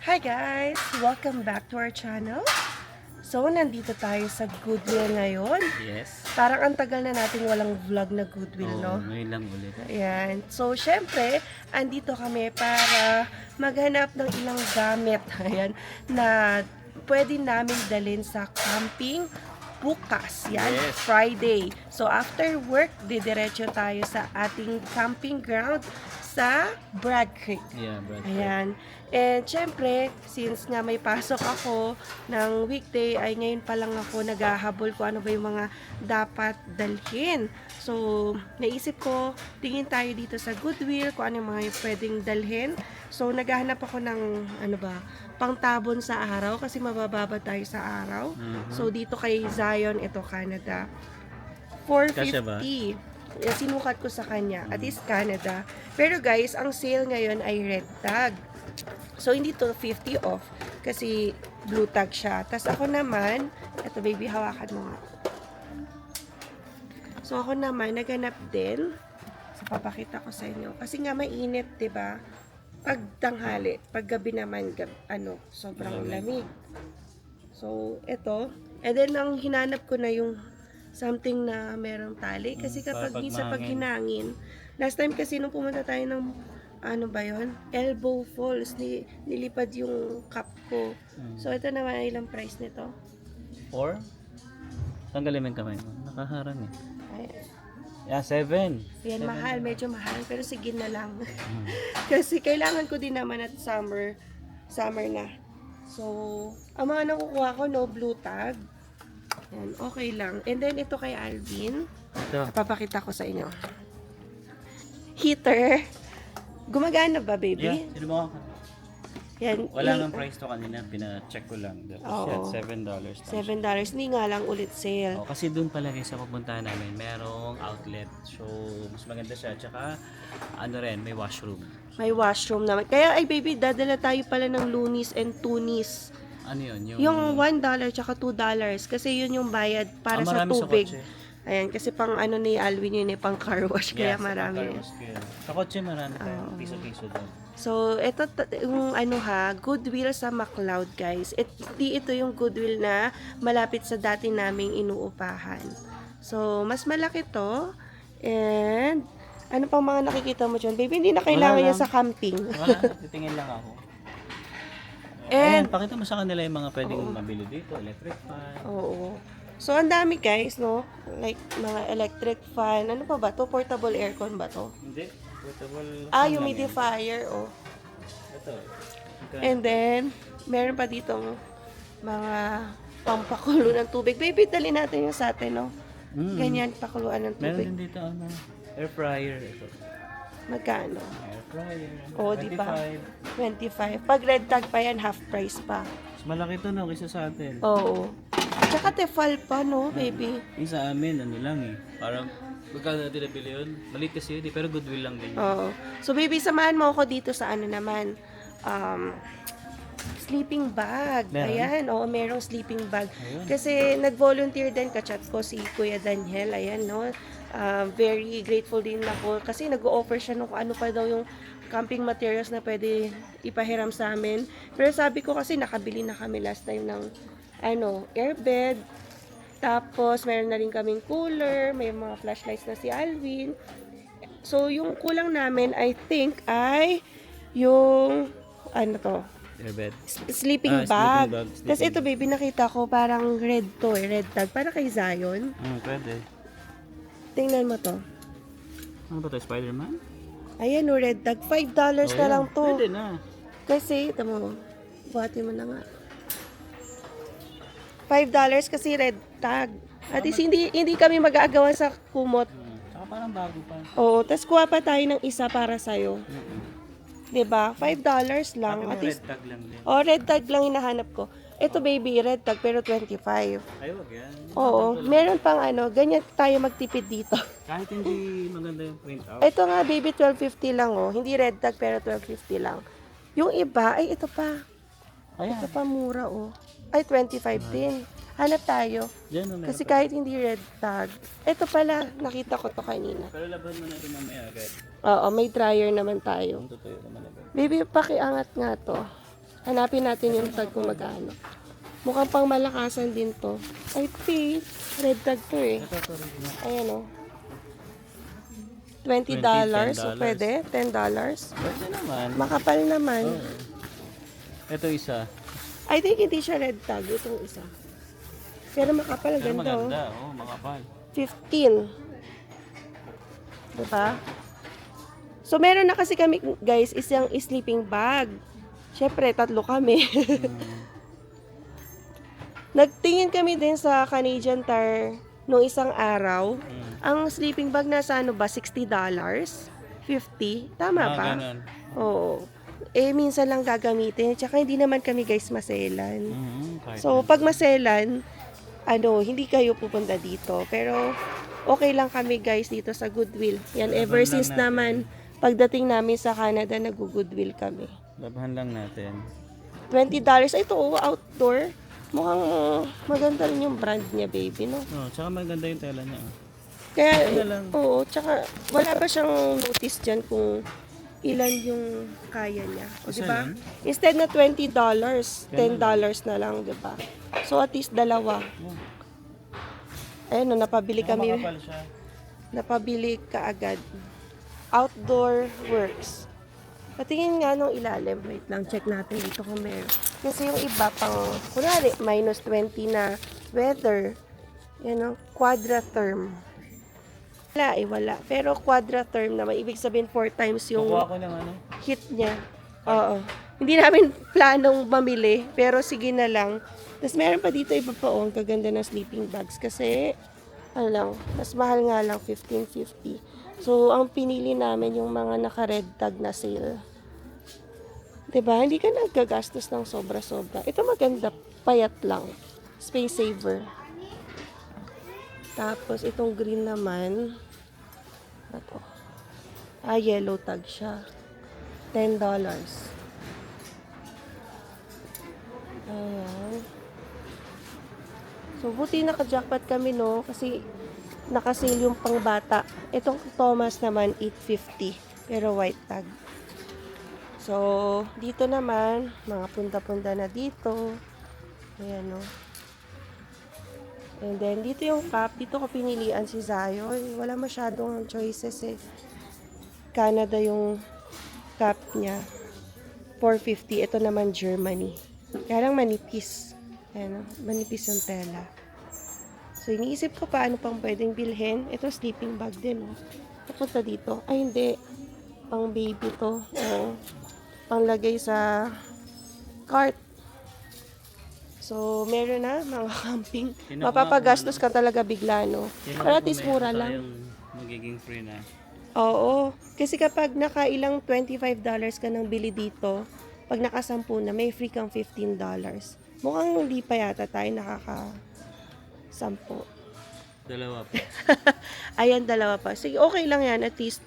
Hi guys! Welcome back to our channel. So, nandito tayo sa Goodwill ngayon. Yes. Parang ang tagal na natin walang vlog na Goodwill, Oo, no? ngayon lang ulit. Ayan. So, syempre, andito kami para maghanap ng ilang gamit ayan, na pwede namin dalhin sa camping bukas. Yan, Yes. Friday. So, after work, didiretso tayo sa ating camping ground sa Bragg Creek. Yeah, brother. Ayan. And syempre, since nga may pasok ako ng weekday, ay ngayon pa lang ako naghahabol ko ano ba yung mga dapat dalhin. So, naisip ko, tingin tayo dito sa Goodwill kung ano yung mga pwedeng dalhin. So, naghahanap ako ng, pangtabon sa araw kasi mabababa tayo sa araw. So, dito kay Zion, ito Canada. Kasya ba? 450. Sinukat ko sa kanya. At is Canada. Pero guys, ang sale ngayon ay red tag. So, hindi to 50 off. Kasi blue tag siya. Tapos ako naman, ito baby, hawakan mo nga. So, ako naman, naganap din. So, papakita ko sa inyo. Kasi nga mainit, 'di ba? Pag tanghali, pag gabi naman, sobrang lamig. So, ito. And then, ang hinanap ko na yung something na merong tali. Kasi kapag pag minsan pag mahangin. hinangin, last time kasi nung pumunta tayo ng, Elbow Falls, nilipad yung cup ko. So, ito naman, ilang price nito? Or, tanggalin mo yung kamay mo. Nakaharang eh. Ayan. Yeah, 7. Yan, mahal, medyo mahal, pero sige na lang. Kasi kailangan ko din naman at summer na. So, ang mga nakukuha ko, no blue tag. Yan, okay lang. And then, ito kay Alvin. Ito. Papakita ko sa inyo. Heater. Gumagana ba, baby? Yeah, sino mo? Yan. Wala yung- nang price to kanina. Pina-check ko lang. Tapos Oo. yan, $7. $7. Hindi nga lang ulit sale. Oh, kasi doon pala sa pupuntahan namin, merong outlet. So, mas maganda siya. Tsaka, ano rin, may washroom. May washroom naman. Kaya, ay baby, dadala tayo pala ng lunis and tunis. Ano yun? Yung $1 tsaka $2. Kasi yun yung bayad para sa marami tubig. Sa kotse. Ayan, kasi pang ano ni Alvin yun pang car wash. Kaya marami. Sa kotse marami tayo. Piso-piso doon. So, ito yung Goodwill sa McLeod, guys. Ito yung Goodwill na malapit sa dati naming inuupahan. So, mas malaki to. And, ano pang mga nakikita mo dyan? Baby, hindi na kailangan Wala yan lang. sa camping. Wala, titingin lang ako. And, Ayan, pakita mo sa kanila yung mga pwedeng mabili dito. Electric fan. oo. So, ang dami guys, no? Like, mga electric fan. Ano pa ba to? Portable aircon ba to? Hindi. Portable fan lang Humidifier, oh. yan. Ito. And then, meron pa dito mga pampakulo ng tubig. Baby, dali natin yung sa atin, no? Ganyan, pakuluan ng Meron tubig. din dito, air fryer. Ito. Magkano? Air fryer. Oo, di ba? 25. 25. Pag red tag pa yan, half price pa. Mas malaki to no, kaysa sa atin. Oo. Tsaka tefal pa, no, baby? Yung sa amin, ano lang eh. Parang, magkano natin nabili yun? Maliit kasi yun eh, pero Goodwill lang din. Oo. So, baby, samahan mo ako dito sa ano naman. Sleeping bag. Meron? Ayan, oo, merong sleeping bag. Ayun. Kasi nag-volunteer din, kachat ko si Kuya Daniel. Ayan, no? Very grateful din ako. Kasi nag-o-offer siya nung ano pa daw yung camping materials na pwede ipahiram sa amin. Pero sabi ko kasi nakabili na kami last time ng airbed. Tapos, meron na rin kaming cooler. May mga flashlights na si Alvin. So, yung kulang namin, I think, ay yung, Airbed. sleeping Sleeping bag. bag, Tapos sleeping ito, baby, nakita ko parang red to, red tag. Para kay Zion. Pwede. Tingnan mo to. Ano ba to, Spider-Man? Ayan o, red tag. $5 na lang to. Pwede na. Kasi, ito mo, buhati mo na nga. $5 kasi red tag. At least, hindi kami mag-aagawan sa kumot. Saka parang bago pa. Oo, tapos kuha pa tayo ng isa para sa'yo. Diba? $5 lang. Ako At red least, tag lang din. red tag lang hinahanap ko. Ito baby, red tag pero 25. Ay, wag yan. Oo, meron pang ganyan tayo magtipid dito. Kahit hindi maganda yung print out. Ito nga baby, 12.50 lang oh. Hindi red tag pero 12.50 lang. Yung iba, ay ito pa. Ayan. Ito pa mura oh. Ay, 25 din. Hanap tayo. Yan o, meron Kasi pa. kahit hindi red tag. Ito pala, nakita ko to kanina. Pero laban mo natin mamaya agad. Oo, may dryer naman tayo. Ang totoo yung malagay. Baby, pakiangat nga to. Hanapin natin yung tag kung magkano. Mukhang pang malakasan din to. Ay, pink. Red tag to eh. Ito rin. Ayan o. $20. So, pwede? $10. Pwede naman. Makapal naman. Oo. Ito isa. I think hindi siya red tag. Itong isa. Pero makapal. Pero Ganda oh. maganda. Oo, makapal. 15. Diba? So, meron na kasi kami, guys, isang sleeping bag. Siyempre, 3 kami. Nagtingin kami din sa Canadian Tire nung isang araw. Ang sleeping bag nasa ano ba? $60? 50? Tama ba? Ganun. Oo. Eh, minsan lang gagamitin. Tsaka hindi naman kami, guys, maselan. Kahit So, pag maselan, hindi kayo pupunta dito. Pero, okay lang kami, guys, dito sa Goodwill. Yan, ever Laban lang since natin. naman, pagdating namin sa Canada, nag-Goodwill kami. Labahan lang natin. $20. Ito, outdoor. Mukhang maganda rin yung brand niya, baby, no? Oh, tsaka maganda yung tela niya. Kaya, Ano lang? oo, tsaka wala pa siyang notice dyan kung ilan yung kaya niya. O, Isa diba? lang? Instead na $20, $10 na lang, diba? So, at least dalawa. Ayun, no, napabili kami. Makapal siya. Napabili kaagad. Outdoor works. Patingin nga nung ilalim. Wait lang, check natin dito kung meron. Kasi yung iba pang, kunwari, minus 20 na weather. Yan o, quadra-term. Wala eh, wala. Pero quadra-term naman, ibig sabihin 4 times yung Kukuha ko ng ano. hit niya. Oo. Hindi namin planong mamili, pero sige na lang. Tapos meron pa dito iba pa ang kaganda ng sleeping bags kasi ano lang, mas mahal nga lang, $15.50. So, ang pinili namin yung mga naka-red tag na sale. 'Di ba? Hindi ka naggagastos ng sobra-sobra. Ito maganda, payat lang. Space saver. Tapos, itong green naman, ito. Yellow tag siya. $10. Ayan. So, buti naka-jackpot kami, no? Kasi, naka-sale yung pangbata. Itong Thomas naman, $8.50. Pero white tag. So, dito naman, mga punta-punta na dito. Ayan, no? And then, dito yung cup. Dito ko pinilian si Zayo. Wala masyadong choices eh. Canada yung cup niya. $4.50. Ito naman Germany. Kaya lang manipis. Ayan, manipis yung tela. So, iniisip ko paano pang pwedeng bilhin. Ito, sleeping bag din. Oh. Papunta dito. Ay, hindi. Pang baby to. Oh. Panglagay sa cart. So, meron na mga camping. Mapapagastos ka talaga bigla, no? Pero at least mura lang. Magiging free na. Oo. Kasi kapag nakailang $25 ka nang bili dito, pag nakasampu na, may free kang $15. Mukhang hindi pa yata tayo nakaka-sampu. Dalawa pa. Ayan, dalawa pa. Sige, okay lang yan. At least,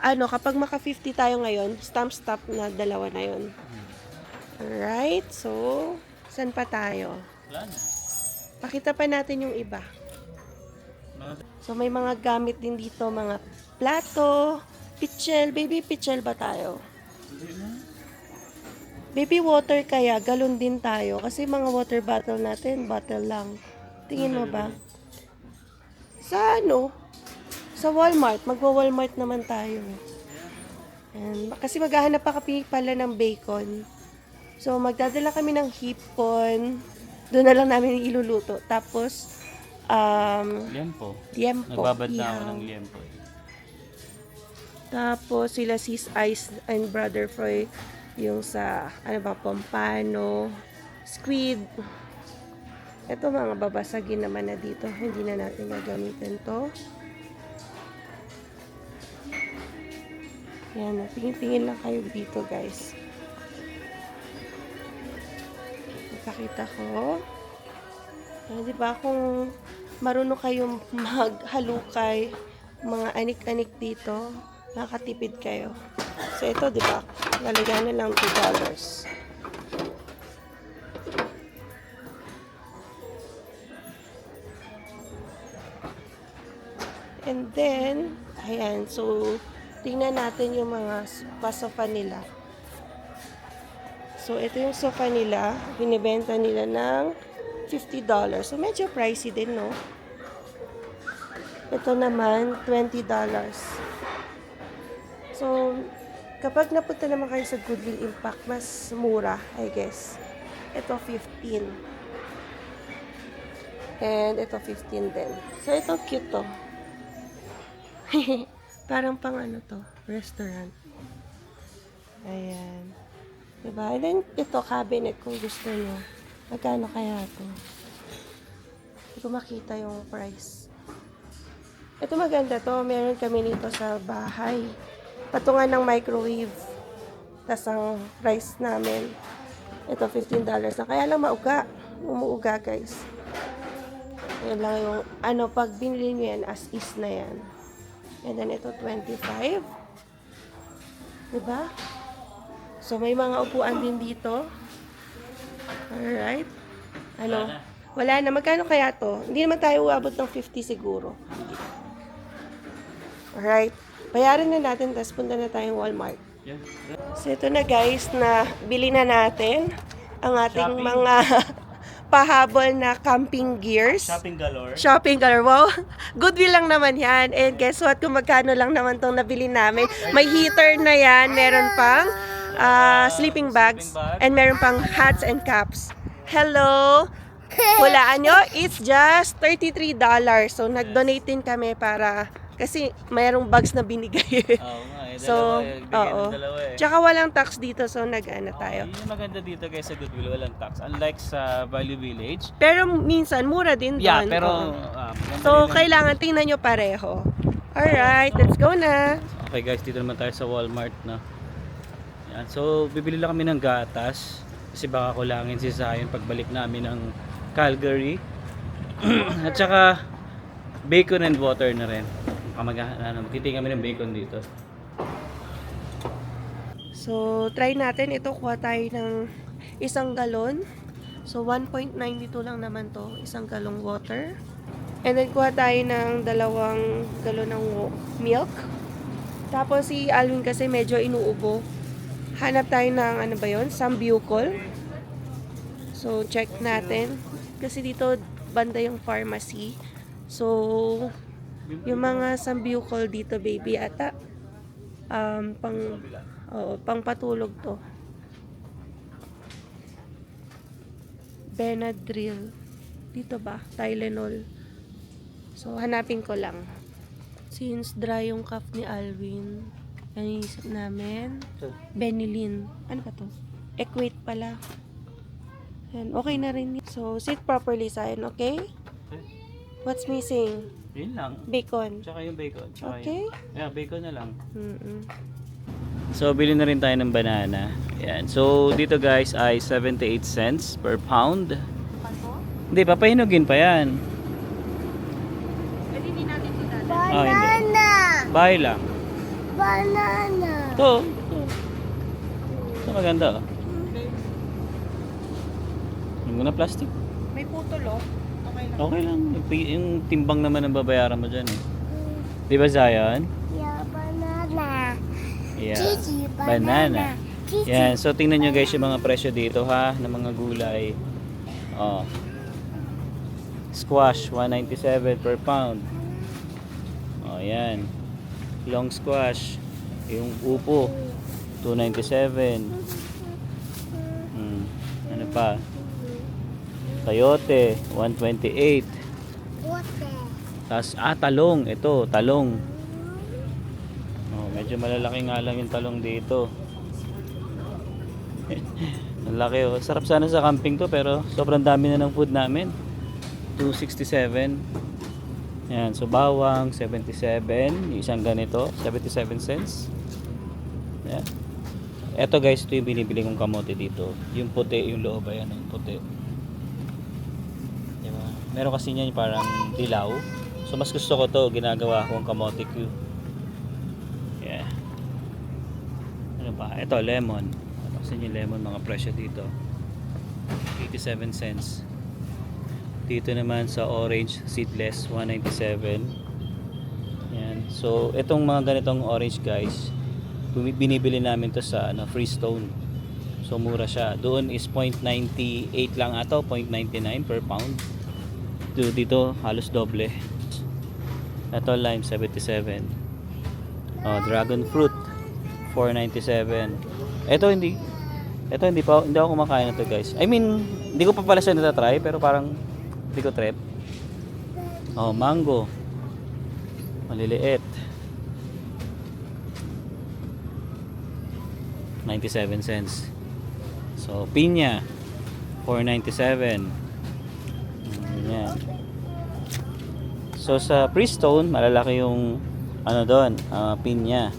kapag maka 50 tayo ngayon, stamp na dalawa na yun. Alright, so, saan pa tayo? Wala na. Pakita pa natin yung iba. So, may mga gamit din dito, mga plato, pitchel. Baby pitchel ba tayo? Baby water kaya, galon din tayo. Kasi mga water bottle natin, bottle lang. Tingin mo ba? Sa sa Walmart. Magwa-Walmart naman tayo. And, kasi maghahanap pa kami pala ng bacon. So, magdadala kami ng hipon. Doon na lang namin iluluto. Tapos, Liempo. liempo. Nagbabad na ako ihaw. ng liempo. Tapos, sila Sis Ice and Brother Froy, yung sa, pompano, squid. Ito mga babasagin naman na dito. Hindi na natin gagamitin to. Yan, tingin-tingin lang kayo dito, guys. Nakakita ko. Di ba, kung marunong kayong maghalukay, mga anik-anik dito, nakatipid kayo. So, ito, di ba, lalagyan na lang $2. And then, ayan, so, tingnan natin yung mga pasofa nila. So, ito yung sofa nila. Binibenta nila ng $50. So, medyo pricey din, no? Ito naman, $20. So, kapag napunta naman kayo sa Goodwill Impact, mas mura, I guess. Ito, 15. And ito, 15 din. So, ito cute to. Parang pang ano to, restaurant. Ayan. Diba? And then, ito, cabinet kung gusto nyo. Magkano kaya to? Hindi ko makita yung price. Ito maganda to. Meron kami nito sa bahay. Patungan ng microwave. Tapos ang price namin. Ito, $15 na. Kaya lang mauga. Umuuga, guys. Yan lang yung, ano, pag binili nyo yan, as is na yan. And then, ito, 25. Diba? So, may mga upuan din dito. Alright. Ano? Wala na. Magkano kaya to? Hindi naman tayo uabot ng 50 siguro. Alright. Bayaran na natin, tapos punta na tayong Walmart. So, ito na guys, na bili na natin ang ating mga pahabol na camping gears. Shopping galore. Shopping galore. Wow. Goodwill lang naman yan. And guess what? Kung magkano lang naman tong nabili namin. May heater na yan. Meron pang sleeping bags. And meron pang hats and caps. Hello. Hulaan nyo, it's just $33. So, nag-donate din kami para, kasi mayroong bags na binigay. Oo nga eh. So, oo. Dalawa eh. Tsaka walang tax dito, so nag-ano tayo. Yun yung maganda dito guys sa Goodwill, walang tax. Unlike sa Value Village. Pero minsan, mura din doon. Yeah, pero... Oo. maganda So, din kailangan tingnan nyo pareho. Alright, let's go na. Okay guys, dito naman tayo sa Walmart na. Yan. So, bibili lang kami ng gatas. Kasi baka kulangin si Zion pagbalik namin ng Calgary. At saka, bacon and water na rin. Titingin kami ng bacon dito. So, try natin. Ito, kuha tayo ng 1 galon. So, 1.92 lang naman to. 1 galong water. And then, kuha tayo ng 2 galon ng milk. Tapos, si Alvin kasi medyo inuubo. Hanap tayo ng, ano ba yun? Sambucol. So, check natin. Kasi dito, banda yung pharmacy. So, yung mga sambucol dito, baby, ata, pang patulog to. Benadryl. Dito ba? Tylenol. So, hanapin ko lang. Since dry yung cough ni Alvin, ang isip namin, Benylin. Ano ba to? Equate pala. Yan, okay na rin. So, sit properly, Zion, okay? What's missing? Yun lang. Bacon. Tsaka yung bacon. Tsaka Okay. Yeah, bacon na lang. Mm-mm. So, bili na rin tayo ng banana. Yan. So, dito guys ay 78 cents per pound. Hindi, papahinugin pa yan. Pwede din natin ito dati. Ah, hindi. Bahay lang. Banana. Ito. Ito maganda oh. Yung muna plastic. May putol, oh. Okay lang. Okay lang. Yung timbang naman ang babayaran mo dyan eh. Di ba Zion? Yeah, banana. Yeah. Gigi, Banana. Gigi. Yan. So, tingnan nyo guys yung mga presyo dito ha. Ng mga gulay. Oh. Squash, 197 per pound. Oh, yan. Long squash. Yung upo, 297. Ano pa? Sayote, 128. What the? Tapos, talong. Ito, talong. Oh, medyo malalaki nga lang yung talong dito. Ang laki oh. Sarap sana sa camping to pero sobrang dami na ng food namin. 267. Yan, so bawang 77, yung isang ganito, 77 cents. Yan. Ito guys, ito yung binibili kong kamote dito. Yung puti, yung loob ayan, yung puti. Diba? Meron kasi niyan parang dilaw. So mas gusto ko to, ginagawa kong kamote cube. Yeah. Ano ba? Ito, lemon. Kasi yung lemon, mga presyo dito. 87 cents. Dito naman sa orange seedless, 197. Yan. So, itong mga ganitong orange guys, binibili namin to sa Freestone. So, So mura siya. Doon is 0.98 lang ato, 0.99 per pound. Dito halos doble. Ito lime 77. Oh, dragon fruit 497. Hindi ako kumakain nito, guys. I mean, hindi ko pa pala siya natatry pero parang hindi ko trip. Oh, mango. Maliliit. 97 cents. So, pinya 497. Yan. So, sa Freestone, malalaki yung doon, pinya.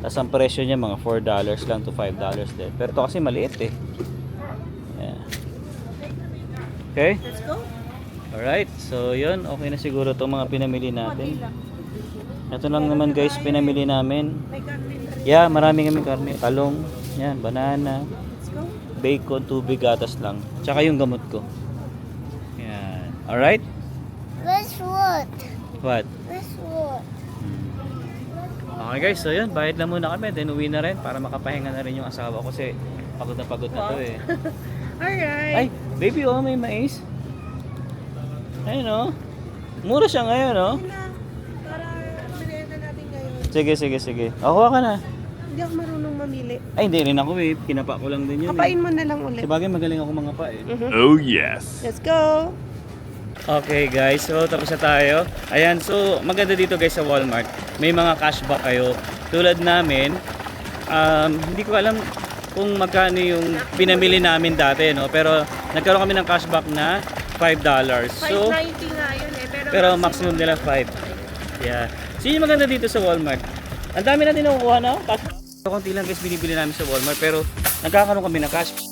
Tapos ang presyo niya mga $4 lang to $5 din. Pero ito kasi maliit eh. Yeah. Okay? Let's go. Alright. So, yun. Okay na siguro itong mga pinamili natin. Ito lang naman, guys, pinamili namin. May garlic rin. Yeah, marami kami karne. Talong, yan, banana, Let's go. bacon, tubig, gatas lang. Tsaka yung gamot ko. Yan. Alright? Where's wood? What? Where's wood? Okay, guys, so yun. Bayad na muna kami. Then uwi na rin para makapahinga na rin yung asawa ko kasi pagod na to eh. Alright. Ay, baby, oh, may mais. Ayun, oh. Mura siya ngayon, oh. Yun na. Para merienda natin ngayon. Sige. Kuha ka na. Hindi ako marunong mamili. Ay, hindi rin ako eh. Kinapa ko lang din yun Kapain mo na lang ulit. Sabagay, magaling ako mga pa eh. Oh yes. Let's go. Okay guys, so tapos na tayo. Ayan, so maganda dito guys sa Walmart. May mga cashback kayo. Tulad namin, hindi ko alam kung magkano yung pinamili namin dati, no? Pero nagkaroon kami ng cashback na $5. So, 5.90 nga yun eh. pero maximum nila 5. Yeah. So yung maganda dito sa Walmart. Ang dami natin nakukuha na. Konti lang guys binibili namin sa Walmart pero nagkakaroon kami ng cashback.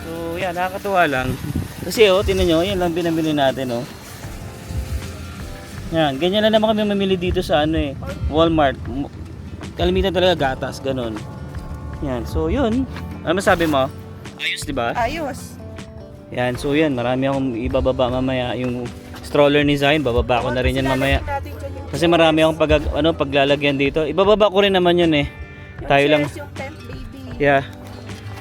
So yeah, nakakatuwa lang. Kasi tingnan nyo, yan lang binamili natin Yan, ganyan lang naman kami mamili dito sa Walmart. Kalimitan talaga gatas, ganun. Yan, so yun. Ano masabi mo? Ayos, di ba? Ayos. Yan, so yan, marami akong ibababa mamaya yung stroller ni Zain, bababa ko na rin yan mamaya. Kasi marami akong paglalagyan dito. Ibababa ko rin naman yun eh. Tayo lang. Yung tent baby. Yeah.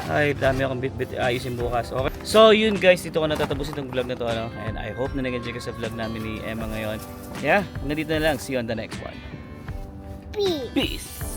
Ay, dami akong bit ayusin bukas. Okay. So, yun guys, dito ko natatapusin itong vlog na to. And I hope na nag-enjoy ka sa vlog namin ni Emma ngayon. Yeah, nandito na lang. See you on the next one. Peace. Peace!